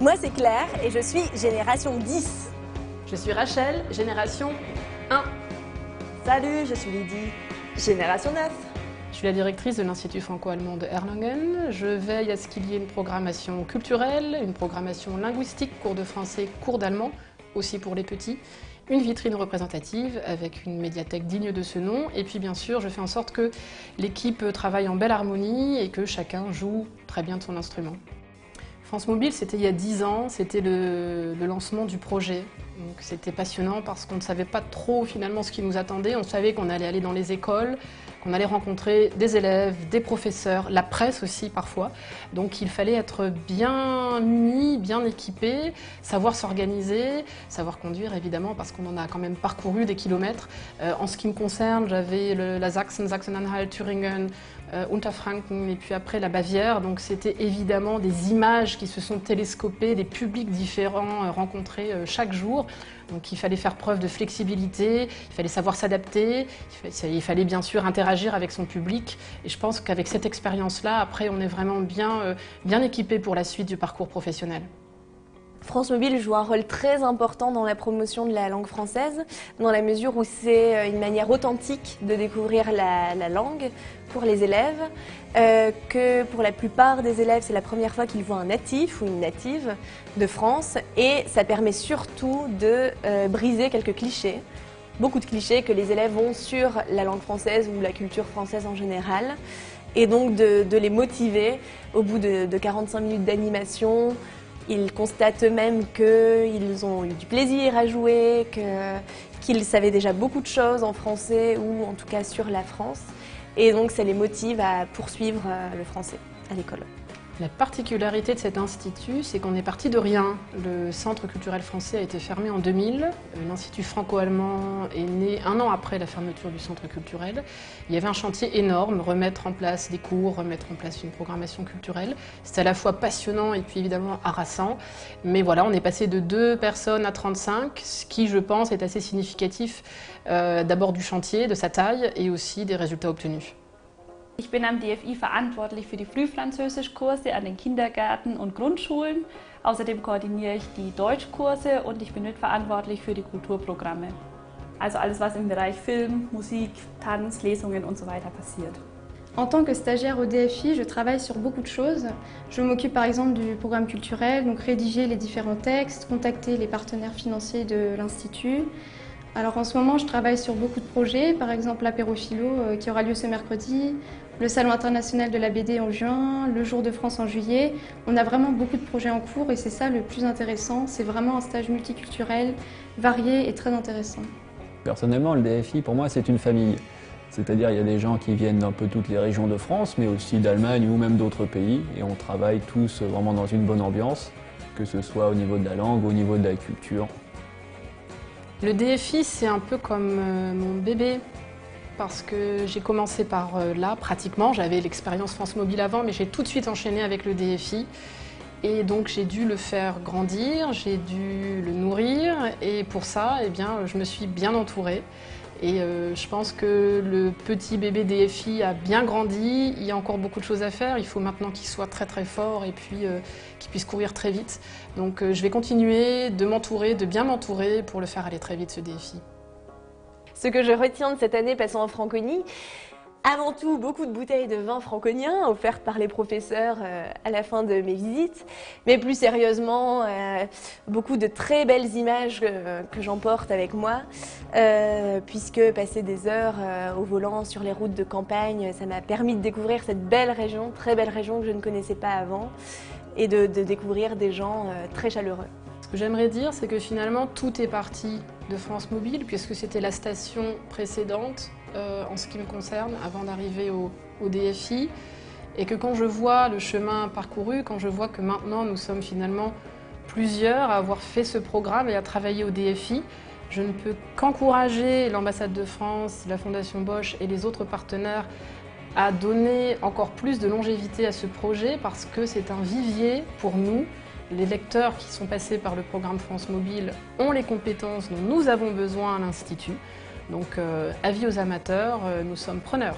Moi c'est Claire et je suis génération 10. Je suis Rachel, génération 1. Salut, je suis Lydie, génération 9. Je suis la directrice de l'Institut franco-allemand de Erlangen. Je veille à ce qu'il y ait une programmation culturelle, une programmation linguistique, cours de français, cours d'allemand, aussi pour les petits, une vitrine représentative avec une médiathèque digne de ce nom. Et puis bien sûr, je fais en sorte que l'équipe travaille en belle harmonie et que chacun joue très bien de son instrument. France Mobile, c'était il y a 10 ans, c'était le lancement du projet. C'était passionnant parce qu'on ne savait pas trop finalement ce qui nous attendait. On savait qu'on allait aller dans les écoles, qu'on allait rencontrer des élèves, des professeurs, la presse aussi parfois. Donc il fallait être bien mis, bien équipé, savoir s'organiser, savoir conduire évidemment parce qu'on en a quand même parcouru des kilomètres. En ce qui me concerne, j'avais la Sachsen, Sachsen-Anhalt, Thüringen, Unterfranken et puis après la Bavière. Donc c'était évidemment des images qui se sont télescopées, des publics différents rencontrés chaque jour. Donc il fallait faire preuve de flexibilité, il fallait savoir s'adapter, il fallait bien sûr interagir avec son public. Et je pense qu'avec cette expérience-là, après on est vraiment bien équipé pour la suite du parcours professionnel. France Mobile joue un rôle très important dans la promotion de la langue française, dans la mesure où c'est une manière authentique de découvrir la langue pour les élèves, que pour la plupart des élèves, c'est la première fois qu'ils voient un natif ou une native de France, et ça permet surtout de briser quelques clichés, beaucoup de clichés que les élèves ont sur la langue française ou la culture française en général, et donc de les motiver au bout de 45 minutes d'animation. Ils constatent eux-mêmes qu'ils ont eu du plaisir à jouer, qu'ils savaient déjà beaucoup de choses en français ou en tout cas sur la France. Et donc ça les motive à poursuivre le français à l'école. La particularité de cet institut, c'est qu'on est parti de rien. Le Centre culturel français a été fermé en 2000. L'Institut franco-allemand est né un an après la fermeture du centre culturel. Il y avait un chantier énorme, remettre en place des cours, remettre en place une programmation culturelle. C'était à la fois passionnant et puis évidemment harassant. Mais voilà, on est passé de 2 personnes à 35, ce qui, je pense, est assez significatif d'abord du chantier, de sa taille et aussi des résultats obtenus. Ich bin am DFI verantwortlich für die Frühfranzösischkurse an den Kindergärten und Grundschulen. Außerdem koordiniere ich die Deutschkurse und ich bin mitverantwortlich für die Kulturprogramme. Also alles, was im Bereich Film, Musik, Tanz, Lesungen und so weiter passiert. En tant que stagiaire au DFI, je travaille sur beaucoup de choses. Je m'occupe par exemple du programme culturel, donc rédiger les différents textes, contacter les partenaires financiers de l'Institut. Alors en ce moment, je travaille sur beaucoup de projets, par exemple l'apéro philo qui aura lieu ce mercredi, le Salon international de la BD en juin, le Jour de France en juillet. On a vraiment beaucoup de projets en cours et c'est ça le plus intéressant. C'est vraiment un stage multiculturel, varié et très intéressant. Personnellement, le DFI, pour moi, c'est une famille. C'est-à-dire il y a des gens qui viennent d'un peu toutes les régions de France, mais aussi d'Allemagne ou même d'autres pays. Et on travaille tous vraiment dans une bonne ambiance, que ce soit au niveau de la langue, au niveau de la culture. Le DFI, c'est un peu comme mon bébé, parce que j'ai commencé par là, pratiquement. J'avais l'expérience France Mobile avant, mais j'ai tout de suite enchaîné avec le DFI. Et donc j'ai dû le faire grandir, j'ai dû le nourrir, et pour ça, eh bien, je me suis bien entourée. Et je pense que le petit bébé DFI a bien grandi, il y a encore beaucoup de choses à faire, il faut maintenant qu'il soit très très fort et puis qu'il puisse courir très vite. Donc je vais continuer de m'entourer, de bien m'entourer pour le faire aller très vite ce DFI. Ce que je retiens de cette année passant en Franconie, avant tout, beaucoup de bouteilles de vin franconien offertes par les professeurs à la fin de mes visites, mais plus sérieusement, beaucoup de très belles images que j'emporte avec moi, puisque passer des heures au volant sur les routes de campagne, ça m'a permis de découvrir cette belle région, très belle région que je ne connaissais pas avant, et de découvrir des gens très chaleureux. Ce que j'aimerais dire, c'est que finalement, tout est parti de France Mobile, puisque c'était la station précédente, en ce qui me concerne, avant d'arriver au DFI, et que quand je vois le chemin parcouru, quand je vois que maintenant nous sommes finalement plusieurs à avoir fait ce programme et à travailler au DFI, je ne peux qu'encourager l'ambassade de France, la Fondation Bosch et les autres partenaires à donner encore plus de longévité à ce projet parce que c'est un vivier pour nous. Les lecteurs qui sont passés par le programme France Mobile ont les compétences dont nous avons besoin à l'Institut. Donc avis aux amateurs, nous sommes preneurs.